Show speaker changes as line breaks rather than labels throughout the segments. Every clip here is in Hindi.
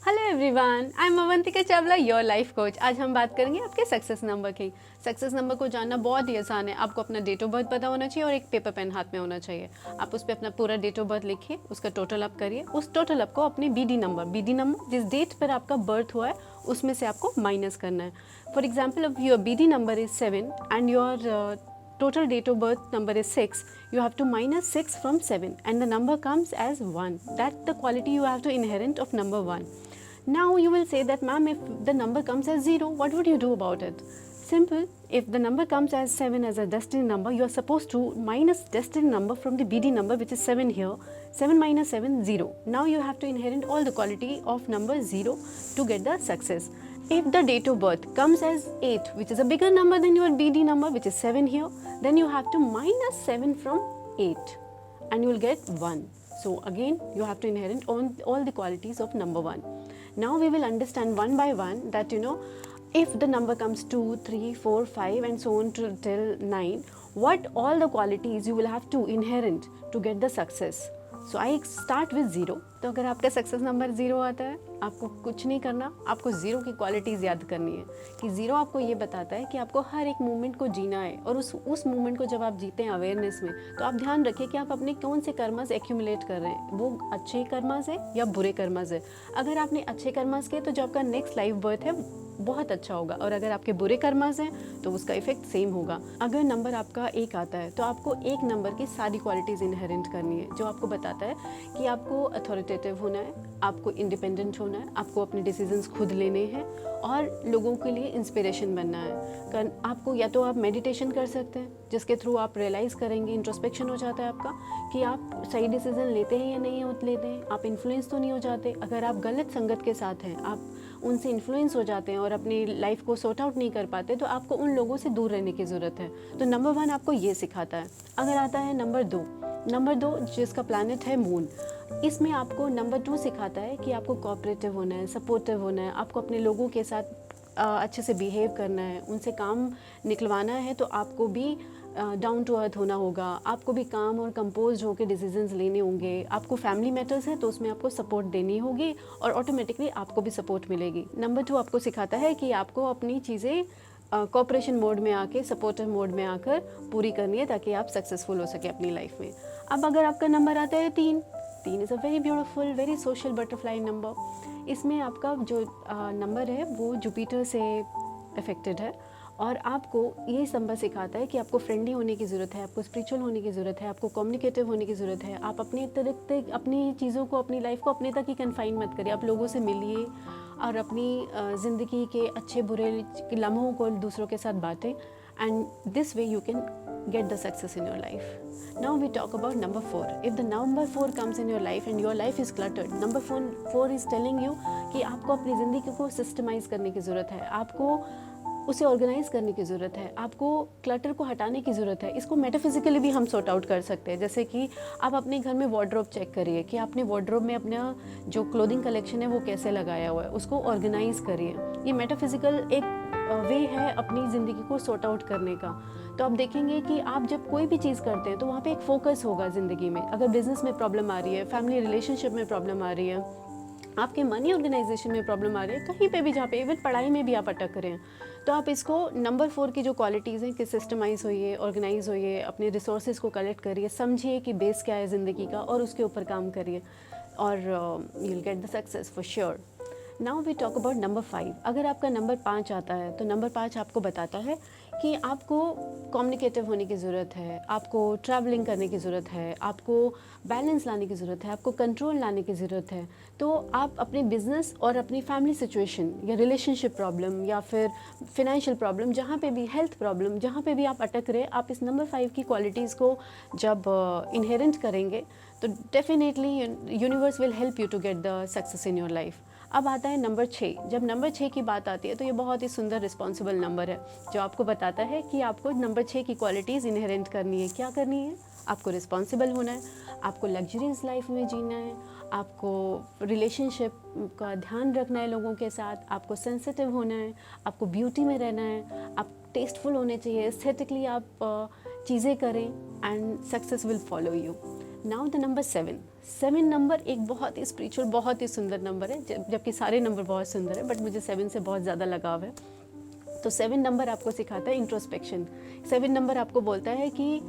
Hello everyone, I am Avantika Chawla, your life coach. आज हम बात करेंगे आपके सक्सेस नंबर की। सक्सेस नंबर को जानना बहुत ही आसान है। आपको अपना डेट ऑफ बर्थ पता होना चाहिए और एक पेपर पेन हाथ में होना चाहिए। आप उस पर अपना पूरा डेट ऑफ बर्थ लिखिए, उसका टोटल अप करिए। उस टोटल अप को अपने बीडी नंबर जिस डेट पर आपका बर्थ हुआ है उसमें से आपको माइनस करना है। For example, if your BD number is 7 and your total date of birth number is 6, you have to minus 6 from 7 and the number comes as 1. That's the quality you have to inherit of number 1. Now you will say that, ma'am, if the number comes as 0, what would you do about it? Simple. If the number comes as 7 as a destiny number, you are supposed to minus destiny number from the BD number, which is 7 here. 7 minus 7, 0. Now you have to inherit all the quality of number 0 to get the success. If the date of birth comes as 8, which is a bigger number than your BD number, which is 7 here, then you have to minus 7 from 8 and you will get 1. So again, you have to inherit all the qualities of number 1. Now we will understand one by one that if the number comes 2, 3, 4, 5 and so on till 9, what all the qualities you will have to inherit to get the success. So I start with 0. तो अगर आपका सक्सेस नंबर 0 आता है, आपको कुछ नहीं करना, आपको 0 की क्वालिटीज़ याद करनी है। कि 0 आपको ये बताता है कि आपको हर एक मोमेंट को जीना है और उस मोमेंट को जब आप जीते हैं अवेयरनेस में, तो आप ध्यान रखिए कि आप अपने कौन से कर्मस एक्यूमुलेट कर रहे हैं, वो अच्छे कर्मस है या बुरे कर्मस है। अगर आपने अच्छे कर्मस किए तो जो आपका नेक्स्ट लाइफ बर्थ है बहुत अच्छा होगा, और अगर आपके बुरे कर्मस हैं तो उसका इफेक्ट सेम होगा। अगर नंबर आपका 1 आता है तो आपको 1 नंबर की सारी क्वालिटीज़ इनहेरेंट करनी है, जो आपको बताता है कि आपको अथॉरिटेटिव होना है, आपको इंडिपेंडेंट होना है, आपको अपने डिसीजंस खुद लेने हैं और लोगों के लिए इंस्पिरेशन बनना है। आपको या तो आप मेडिटेशन कर सकते हैं, जिसके थ्रू आप रियलाइज़ करेंगे, इंट्रोस्पेक्शन हो जाता है आपका कि आप सही डिसीजन लेते हैं या नहीं लेते हैं, आप इन्फ्लुएंस तो नहीं हो जाते। अगर आप गलत संगत के साथ हैं, आप उनसे इन्फ्लुएंस हो जाते हैं और अपनी लाइफ को सॉर्ट आउट नहीं कर पाते, तो आपको उन लोगों से दूर रहने की ज़रूरत है। तो नंबर 1 आपको ये सिखाता है। अगर आता है नंबर 2 जिसका प्लैनेट है मून, इसमें आपको नंबर 2 सिखाता है कि आपको कोऑपरेटिव होना है, सपोर्टिव होना है, आपको अपने लोगों के साथ अच्छे से बिहेव करना है, उनसे काम निकलवाना है तो आपको भी डाउन टू अर्थ होना होगा, आपको भी काम और कंपोज होकर डिसीजंस लेने होंगे। आपको फैमिली मैटर्स है तो उसमें आपको सपोर्ट देनी होगी और ऑटोमेटिकली आपको भी सपोर्ट मिलेगी। नंबर 2 आपको सिखाता है कि आपको अपनी चीज़ें कोऑपरेशन मोड में आके, सपोर्टिव मोड में आकर पूरी करनी है ताकि आप सक्सेसफुल हो सके अपनी लाइफ में। अब अगर आपका नंबर आता है 3 is a very beautiful, very social butterfly number. इसमें आपका जो नंबर है वो जुपिटर से अफेक्टेड है और आपको ये संबंध सिखाता है कि आपको फ्रेंडली होने की ज़रूरत है, आपको स्पिरिचुअल होने की ज़रूरत है, आपको कम्युनिकेटिव होने की ज़रूरत है। आप अपनी तरह अपनी चीज़ों को, अपनी लाइफ को अपने तक ही कन्फाइन मत करिए, आप लोगों से मिलिए और अपनी ज़िंदगी के अच्छे बुरे लम्हों को दूसरों के साथ बांटें, and this way you can get the success in your life. Now we talk about number 4. If the number 4 comes in your life and your life is cluttered, number 4 is telling you कि आपको अपनी ज़िंदगी को सिस्टमाइज़ करने की ज़रूरत है, आपको उसे ऑर्गेनाइज करने की ज़रूरत है, आपको क्लटर को हटाने की ज़रूरत है। इसको मेटाफिजिकली भी हम सॉर्ट आउट कर सकते हैं, जैसे कि आप अपने घर में वार्डरोब चेक करिए कि आपने वार्डरोब में अपना जो क्लोथिंग कलेक्शन है वो कैसे लगाया हुआ है, उसको ऑर्गेनाइज करिए। ये मेटाफिजिकल एक वे है अपनी ज़िंदगी को सॉर्ट आउट करने का। तो आप देखेंगे कि आप जब कोई भी चीज़ करते हैं तो वहाँ पे एक फोकस होगा ज़िंदगी में। अगर बिजनेस में प्रॉब्लम आ रही है, फैमिली रिलेशनशिप में प्रॉब्लम आ रही है, आपके मनी ऑर्गेनाइजेशन में प्रॉब्लम आ रही है, कहीं पे भी जहाँ पे इवन पढ़ाई में भी आप अटक रहे हैं, तो आप इसको नंबर 4 की जो क्वालिटीज़ हैं कि सिस्टमाइज होइए, ऑर्गेनाइज होइए, अपने रिसोर्सेज को कलेक्ट करिए, समझिए कि बेस क्या है ज़िंदगी का और उसके ऊपर काम करिए और you will get the success for sure. Now we talk about number 5। अगर आपका नंबर 5 आता है तो नंबर 5 आपको बताता है कि आपको कम्युनिकेटिव होने की ज़रूरत है, आपको ट्रैवलिंग करने की ज़रूरत है, आपको बैलेंस लाने की ज़रूरत है, आपको कंट्रोल लाने की ज़रूरत है। तो आप अपने बिजनेस और अपनी फैमिली सिचुएशन या रिलेशनशिप प्रॉब्लम या फिर फिनेंशियल प्रॉब्लम, जहाँ पे भी हेल्थ प्रॉब्लम, जहाँ पे भी आप अटक रहे, आप इस नंबर 5 की क्वालिटीज़ को जब इनहेरेंट करेंगे तो definitely universe will help you to get the success in your life. अब आता है नंबर 6। जब नंबर 6 की बात आती है तो ये बहुत ही सुंदर रिस्पॉन्सिबल नंबर है, जो आपको बताता है कि आपको नंबर 6 की क्वालिटीज़ इनहेरेंट करनी है। क्या करनी है? आपको रिस्पॉन्सिबल होना है, आपको लग्जरियस लाइफ में जीना है, आपको रिलेशनशिप का ध्यान रखना है लोगों के साथ, आपको सेंसिटिव होना है, आपको ब्यूटी में रहना है, आप टेस्टफुल होने चाहिए, एस्थेटिकली आप चीज़ें करें and success will follow you. Now the number 7। 7 number एक बहुत ही स्पिरिचुअल, बहुत ही सुंदर नंबर है, जबकि सारे नंबर बहुत सुंदर है, बट मुझे 7 से बहुत ज़्यादा लगाव है। तो 7 नंबर आपको सिखाता है इंट्रोस्पेक्शन। 7 नंबर आपको बोलता है कि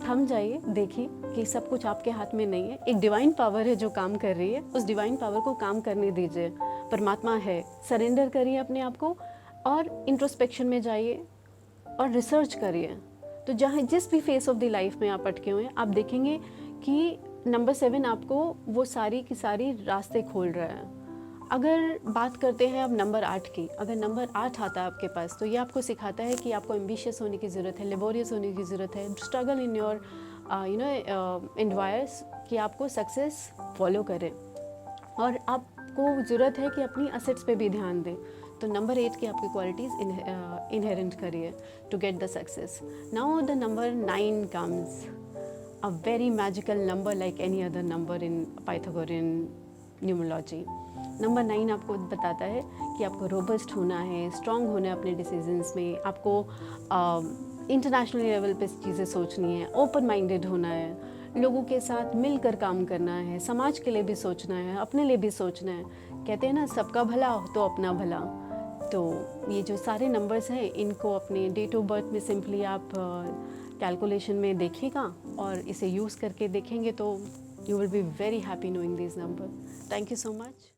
थम जाइए, देखिए कि सब कुछ आपके हाथ में नहीं है, एक डिवाइन पावर है जो काम कर रही है, उस डिवाइन पावर को काम करने दीजिए। परमात्मा है, सरेंडर करिए अपने आप को और इंट्रोस्पेक्शन में जाइए और रिसर्च करिए। तो जहाँ जिस भी फेस ऑफ द लाइफ में आप अटके हुए हैं, आप देखेंगे कि नंबर 7 आपको वो सारी की सारी रास्ते खोल रहा है। अगर बात करते हैं अब नंबर 8 की, अगर नंबर 8 आता है आपके पास, तो ये आपको सिखाता है कि आपको एम्बिशियस होने की ज़रूरत है, लेबोरियस होने की ज़रूरत है, स्ट्रगल इन योर एंडवायर्स, कि आपको सक्सेस फॉलो करें और आपको ज़रूरत है कि अपनी असेट्स पे भी ध्यान दें। तो नंबर 8 की आपकी क्वालिटीज़ इनहेरेंट करिए to get the success. Now the number 9 comes, a very magical number like any other number in Pythagorean numerology. Number 9 आपको बताता है कि आपको रोबस्ट होना है, स्ट्रांग होना है अपने डिसीजंस में, आपको इंटरनेशनल लेवल पे चीज़ें सोचनी है, ओपन माइंडेड होना है, लोगों के साथ मिलकर काम करना है, समाज के लिए भी सोचना है, अपने लिए भी सोचना है। कहते हैं ना, सबका भला तो अपना भला। तो ये जो सारे नंबर्स हैं, इनको अपने डेट ऑफ बर्थ में सिंपली आप कैलकुलेशन में देखिएगा और इसे यूज़ करके देखेंगे तो you will be very happy knowing this number. Thank you so much.